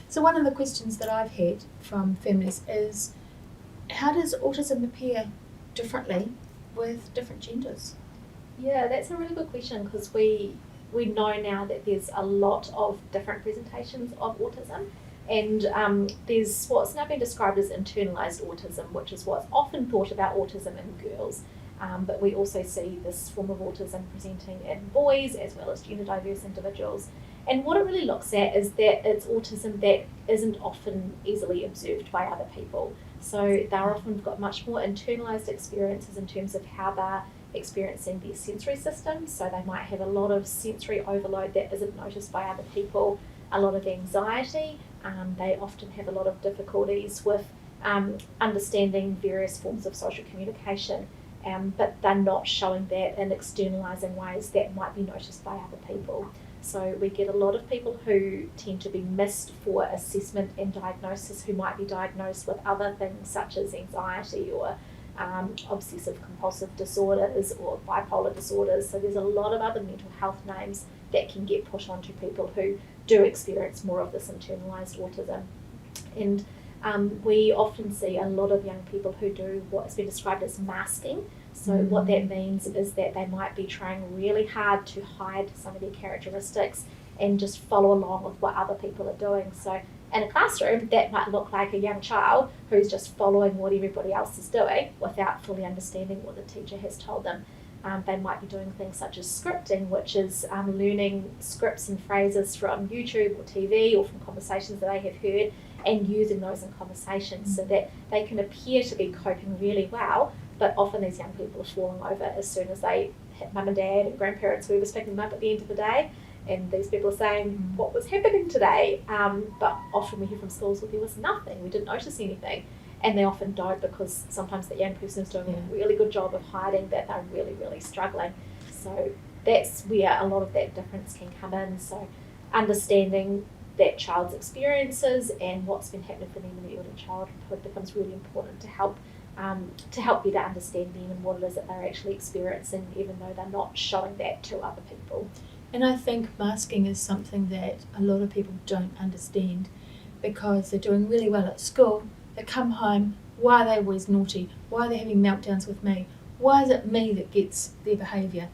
So one of the questions that I've had from families is, how does autism appear differently with different genders? Yeah, that's a really good question, because we know now that there's a lot of different presentations of autism, and there's what's now been described as internalised autism, which is what's often thought about autism in girls. But we also see this form of autism presenting in boys as well as gender diverse individuals. And what it really looks at is that it's autism that isn't often easily observed by other people. So they're often got much more internalised experiences in terms of how they're experiencing their sensory system. So they might have a lot of sensory overload that isn't noticed by other people, a lot of anxiety. They often have a lot of difficulties with understanding various forms of social communication. But they're not showing that in externalising ways that might be noticed by other people. So we get a lot of people who tend to be missed for assessment and diagnosis, who might be diagnosed with other things such as anxiety or obsessive compulsive disorders or bipolar disorders. So there's a lot of other mental health names that can get put onto people who do experience more of this internalised autism. And we often see a lot of young people who do what has been described as masking. So what that means is that they might be trying really hard to hide some of their characteristics and just follow along with what other people are doing. So in a classroom, that might look like a young child who's just following what everybody else is doing without fully understanding what the teacher has told them. They might be doing things such as scripting, which is learning scripts and phrases from YouTube or TV or from conversations that they have heard, and using those in conversations so that they can appear to be coping really well, but often these young people are falling over as soon as they hit mum and dad and grandparents, whoever's picking them up at the end of the day, and these people are saying, what was happening today? But often we hear from schools, well, there was nothing, we didn't notice anything. And they often don't, because sometimes the young person is doing a really good job of hiding that they're really, really struggling. So that's where a lot of that difference can come in. So understanding that child's experiences and what's been happening for them in early childhood becomes really important to help better understand them and what it is that they're actually experiencing, even though they're not showing that to other people. And I think masking is something that a lot of people don't understand, because they're doing really well at school. They come home, why are they always naughty? Why are they having meltdowns with me? Why is it me that gets their behaviour?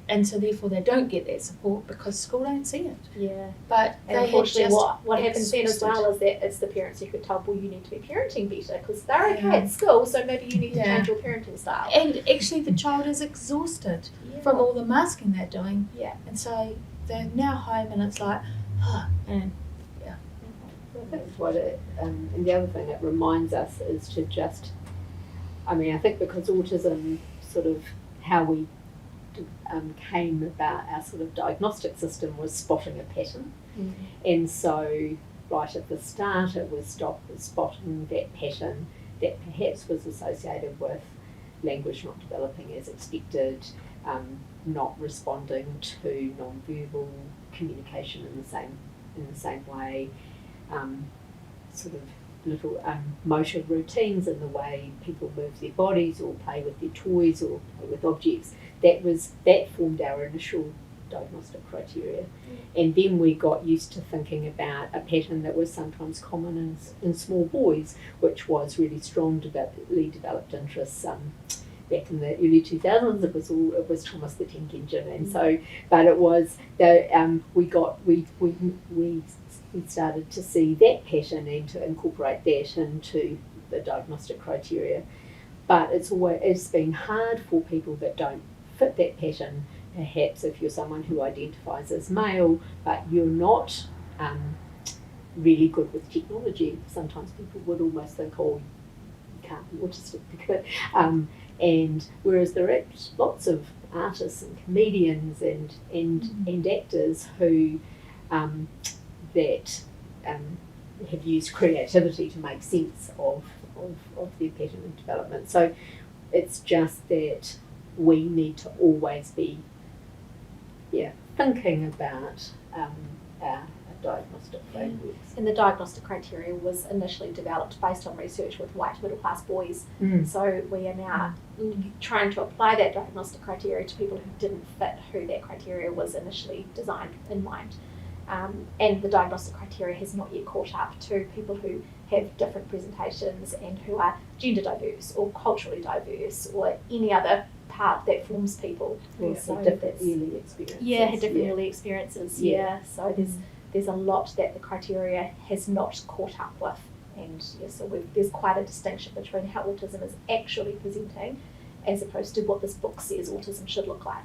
And so therefore they don't get that support because school don't see it. Yeah. But and unfortunately what happens then as well is that it's the parents who get told, well, you need to be parenting better because they're okay at school, so maybe you need to change your parenting style. And actually the child is exhausted from all the masking they're doing. Yeah. And so they're now home and it's like, and That's what it, and the other thing it reminds us is to just, I think because autism sort of, how we came about our sort of diagnostic system was spotting a pattern. And so right at the start it was spotting that pattern that perhaps was associated with language not developing as expected, not responding to non-verbal communication in the same way, sort of little motor routines in the way people move their bodies or play with their toys or play with objects. That formed our initial diagnostic criteria. And then we got used to thinking about a pattern that was sometimes common in small boys, which was really strong developed interests. Back in the early 2000s, it was Thomas the Tank Engine, and so, but it was we started to see that pattern and to incorporate that into the diagnostic criteria. But it's been hard for people that don't fit that pattern. Perhaps if you're someone who identifies as male, but you're not really good with technology, sometimes people would almost think, oh, you can't be autistic because. And whereas there are lots of artists and comedians and actors who have used creativity to make sense of their pattern of development. So it's just that we need to always be thinking about our diagnostic frameworks. And the diagnostic criteria was initially developed based on research with white middle class boys. So we are now trying to apply that diagnostic criteria to people who didn't fit who that criteria was initially designed in mind. and the diagnostic criteria has not yet caught up to people who have different presentations and who are gender diverse or culturally diverse or any other part that forms people. Or So different that's- early experiences. Yeah, had different early experiences. Yeah. So there's a lot that the criteria has not caught up with, and so there's quite a distinction between how autism is actually presenting, as opposed to what this book says autism should look like.